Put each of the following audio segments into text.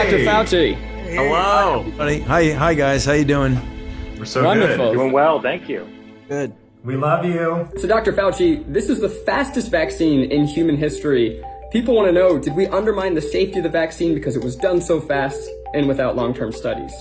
Dr. Fauci. Hello. Hi guys. How you doing? We're so Wonderful. good. Doing well, thank you. Good. We love you. So, Dr. Fauci, this is the fastest vaccine in human history. People want to know, did we undermine the safety of the vaccine because it was done so fast and without long-term studies?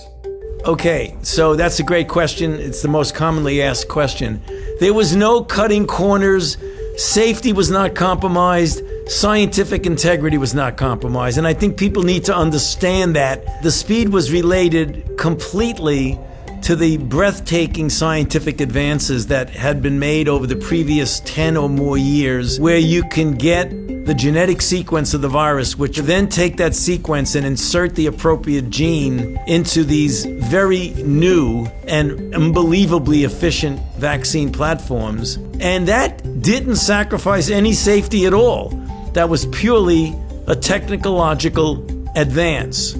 Okay, so that's a great question. It's the most commonly asked question. There was no cutting corners. Safety was not compromised. Scientific integrity was not compromised. And I think people need to understand that the speed was related completely to the breathtaking scientific advances that had been made over the previous 10 or more years, where you can get the genetic sequence of the virus, which then take that sequence and insert the appropriate gene into these very new and unbelievably efficient vaccine platforms. And that didn't sacrifice any safety at all. That was purely a technological advance.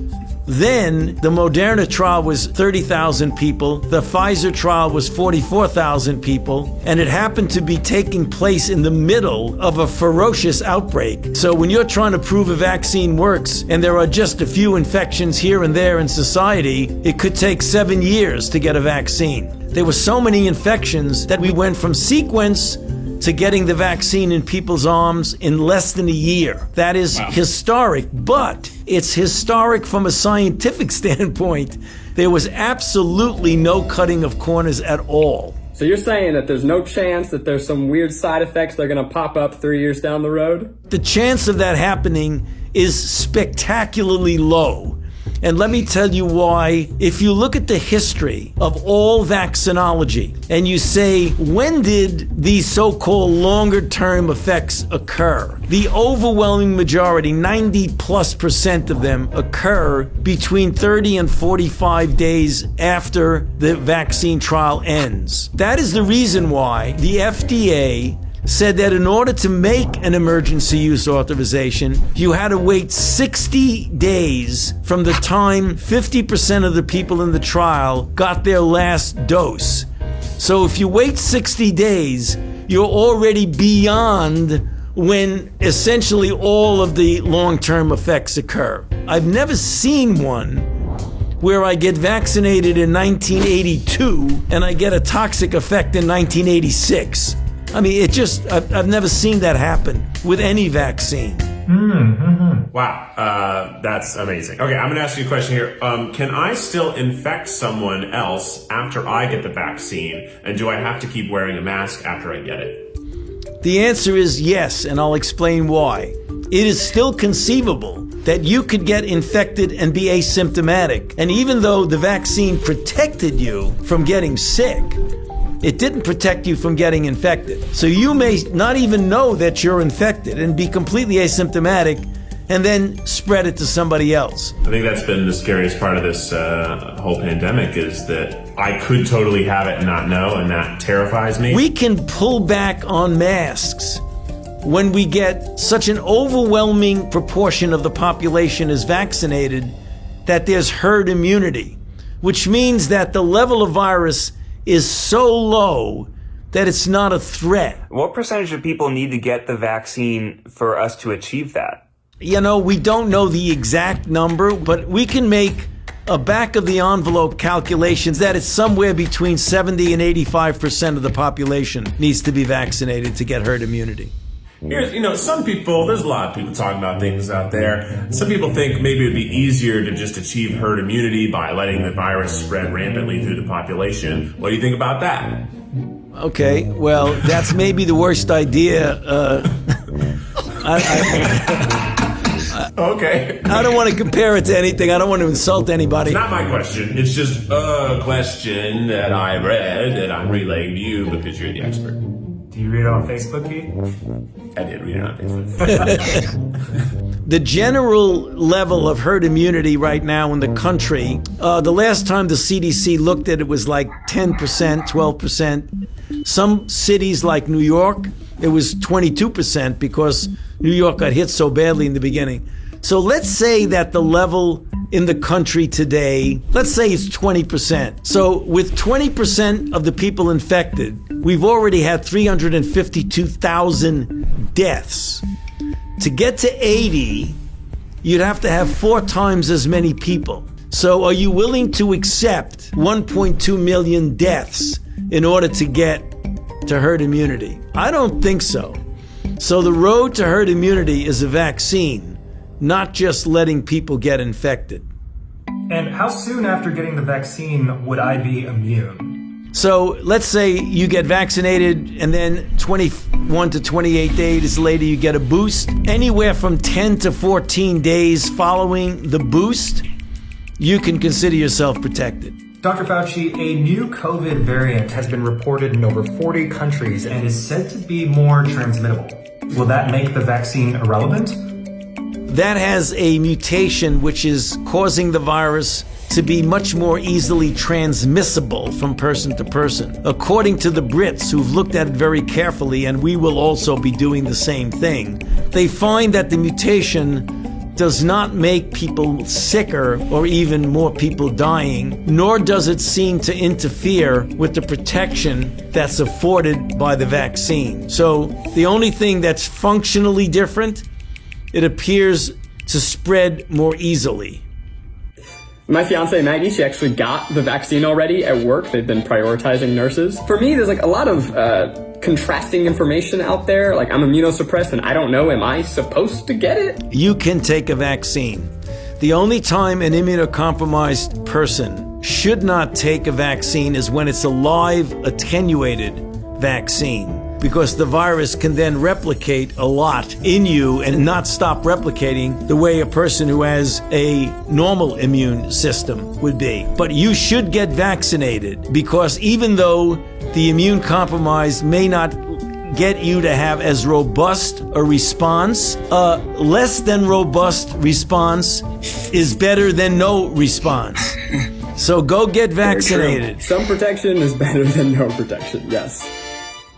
Then the Moderna trial was 30,000 people. The Pfizer trial was 44,000 people. And it happened to be taking place in the middle of a ferocious outbreak. So when you're trying to prove a vaccine works and there are just a few infections here and there in society, it could take 7 years to get a vaccine. There were so many infections that we went from sequence to getting the vaccine in people's arms in less than a year. That is historic, but it's historic from a scientific standpoint. There was absolutely no cutting of corners at all. So you're saying that there's no chance that there's some weird side effects that are going to pop up 3 years down the road? The chance of that happening is spectacularly low. And let me tell you why. If you look at the history of all vaccinology and you say, when did these so-called longer-term effects occur? The overwhelming majority, 90+% of them, occur between 30 and 45 days after the vaccine trial ends. That is the reason why the FDA said that in order to make an emergency use authorization, you had to wait 60 days from the time 50% of the people in the trial got their last dose. So if you wait 60 days, you're already beyond when essentially all of the long-term effects occur. I've never seen one where I get vaccinated in 1982 and I get a toxic effect in 1986. I mean, I've never seen that happen with any vaccine. Wow, that's amazing. Okay, I'm going to ask you a question here. Can I still infect someone else after I get the vaccine? And do I have to keep wearing a mask after I get it? The answer is yes, and I'll explain why. It is still conceivable that you could get infected and be asymptomatic. And even though the vaccine protected you from getting sick, it didn't protect you from getting infected. So you may not even know that you're infected and be completely asymptomatic and then spread it to somebody else. I think that's been the scariest part of this whole pandemic, is that I could totally have it and not know, and that terrifies me. We can pull back on masks when we get such an overwhelming proportion of the population is vaccinated that there's herd immunity, which means that the level of virus is so low that it's not a threat. What percentage of people need to get the vaccine for us to achieve that? You know, we don't know the exact number, but we can make a back of the envelope calculations that it's somewhere between 70 and 85% of the population needs to be vaccinated to get herd immunity. Here's, some people, there's a lot of people talking about things out there. Some people think maybe it would be easier to just achieve herd immunity by letting the virus spread rampantly through the population. What do you think about that? Okay, well, that's maybe the worst idea. Okay. I don't want to compare it to anything. I don't want to insult anybody. It's not my question. It's just a question that I read that I'm relaying to you because you're the expert. Do you read it on Facebook, Pete? I did read it on Facebook. The general level of herd immunity right now in the country, the last time the CDC looked at it was like 10%, 12%. Some cities like New York, it was 22% because New York got hit so badly in the beginning. So let's say that the level in the country today, let's say it's 20%. So with 20% of the people infected, we've already had 352,000 deaths. To get to 80, you'd have to have 4 times as many people. So are you willing to accept 1.2 million deaths in order to get to herd immunity? I don't think so. So the road to herd immunity is a vaccine, not just letting people get infected. And how soon after getting the vaccine would I be immune? So let's say you get vaccinated and then 21 to 28 days later you get a boost. Anywhere from 10 to 14 days following the boost, you can consider yourself protected. Dr. Fauci, a new COVID variant has been reported in over 40 countries and is said to be more transmittable. Will that make the vaccine irrelevant? That has a mutation which is causing the virus to be much more easily transmissible from person to person. According to the Brits, who've looked at it very carefully, and we will also be doing the same thing, they find that the mutation does not make people sicker or even more people dying, nor does it seem to interfere with the protection that's afforded by the vaccine. So the only thing that's functionally different, it appears to spread more easily. My fiance Maggie, she actually got the vaccine already at work. They've been prioritizing nurses. For me, there's like a lot of contrasting information out there. Like, I'm immunosuppressed and I don't know, am I supposed to get it? You can take a vaccine. The only time an immunocompromised person should not take a vaccine is when it's a live, attenuated vaccine, because the virus can then replicate a lot in you and not stop replicating the way a person who has a normal immune system would be. But you should get vaccinated, because even though the immune compromise may not get you to have as robust a response, a less than robust response is better than no response. So go get vaccinated. Some protection is better than no protection, yes.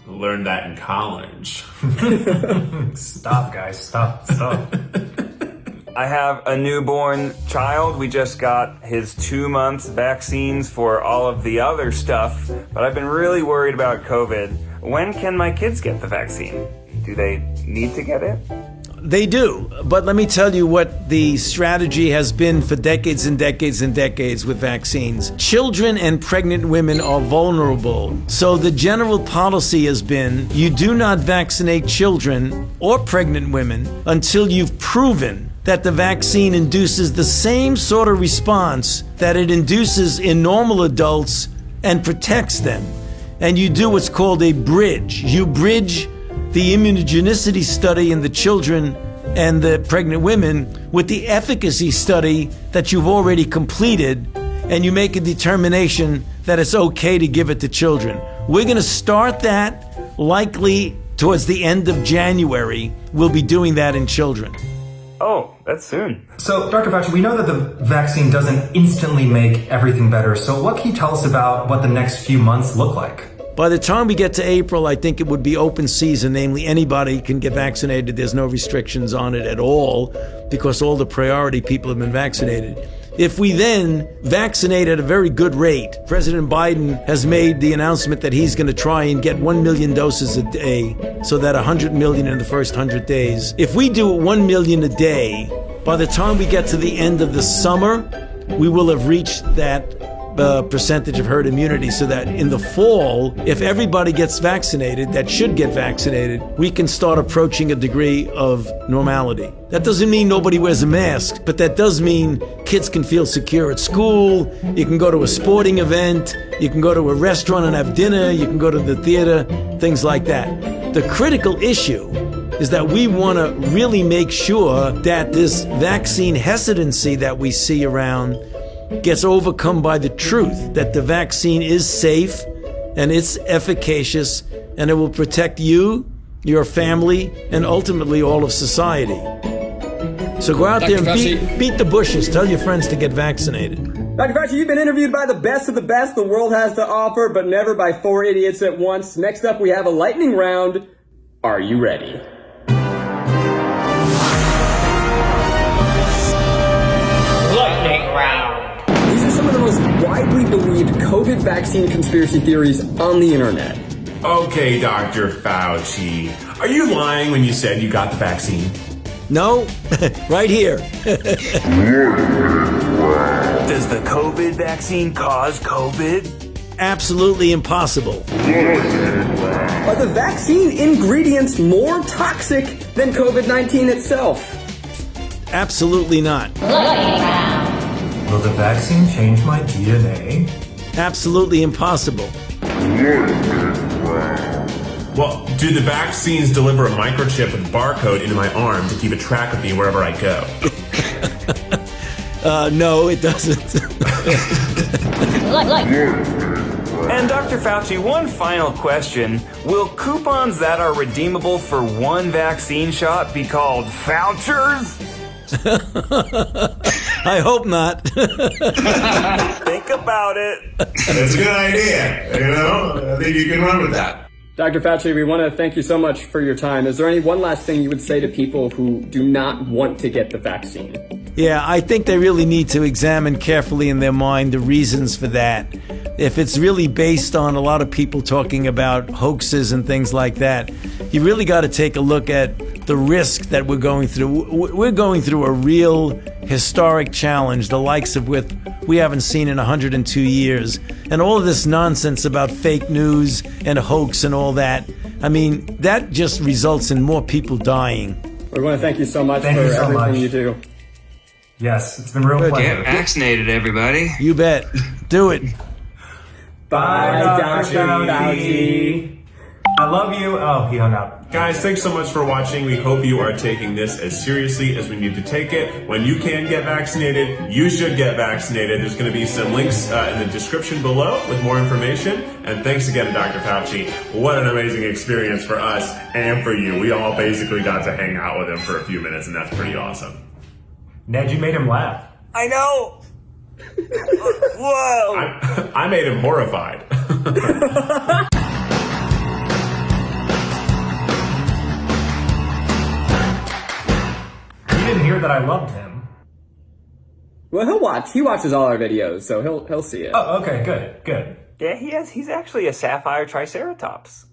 Learned that in college. Stop, guys. Stop. I have a newborn child. We just got his 2-month vaccines for all of the other stuff, but I've been really worried about COVID. When can my kids get the vaccine? Do they need to get it? They do, but let me tell you what the strategy has been for decades and decades and decades with vaccines. Children and pregnant women are vulnerable, so the general policy has been you do not vaccinate children or pregnant women until you've proven that the vaccine induces the same sort of response that it induces in normal adults and protects them. And you do what's called a bridge. You bridge the immunogenicity study in the children and the pregnant women with the efficacy study that you've already completed, and you make a determination that it's okay to give it to children. We're going to start that likely towards the end of January. We'll be doing that in children. Oh, that's soon. So, Dr. Fauci, we know that the vaccine doesn't instantly make everything better. So what can you tell us about what the next few months look like? By the time we get to April, I think it would be open season, namely anybody can get vaccinated. There's no restrictions on it at all because all the priority people have been vaccinated. If we then vaccinate at a very good rate, President Biden has made the announcement that he's going to try and get 1 million doses a day, so that 100 million in the first 100 days. If we do 1 million a day, by the time we get to the end of the summer, we will have reached that percentage of herd immunity, so that in the fall, if everybody gets vaccinated, that should get vaccinated, we can start approaching a degree of normality. That doesn't mean nobody wears a mask, but that does mean kids can feel secure at school, you can go to a sporting event, you can go to a restaurant and have dinner, you can go to the theater, things like that. The critical issue is that we want to really make sure that this vaccine hesitancy that we see around gets overcome by the truth that the vaccine is safe and it's efficacious and it will protect you, your family, and ultimately all of society. So go out there and beat the bushes. Tell your friends to get vaccinated. Dr. Fauci, you've been interviewed by the best of the best the world has to offer, but never by 4 idiots at once. Next up, we have a lightning round. Are you ready? Lightning round. These are some of the most widely believed COVID vaccine conspiracy theories on the internet. Okay, Dr. Fauci. Are you lying when you said you got the vaccine? No, right here. Does the COVID vaccine cause COVID? Absolutely impossible. Are the vaccine ingredients more toxic than COVID-19 itself? Absolutely not. Will the vaccine change my DNA? Absolutely impossible. Well, do the vaccines deliver a microchip with a barcode into my arm to keep a track of me wherever I go? No, it doesn't. And Dr. Fauci, one final question. Will coupons that are redeemable for one vaccine shot be called vouchers? I hope not. Think about it. That's a good idea. I think you can run with that. Dr. Fauci, we want to thank you so much for your time. Is there any one last thing you would say to people who do not want to get the vaccine? Yeah, I think they really need to examine carefully in their mind the reasons for that. If it's really based on a lot of people talking about hoaxes and things like that, you really got to take a look at the risk that we're going through. We're going through a real historic challenge, the likes of which we haven't seen in 102 years. And all of this nonsense about fake news and hoax and all that, I mean, that just results in more people dying. We want to thank you so much Thank for you so everything much. you do. Yes, it's been a real pleasure. Get vaccinated, everybody. You bet. Do it. Bye, Dr. Fauci. I love you. Oh, he hung up. Guys, thanks so much for watching. We hope you are taking this as seriously as we need to take it. When you can get vaccinated, you should get vaccinated. There's going to be some links in the description below with more information. And thanks again to Dr. Fauci. What an amazing experience for us and for you. We all basically got to hang out with him for a few minutes, and that's pretty awesome. Ned, you made him laugh. I know. Whoa. I made him horrified. You didn't hear that I loved him. Well, he'll watch. He watches all our videos, so he'll see it. Oh, okay, good. Yeah, he's actually a sapphire triceratops.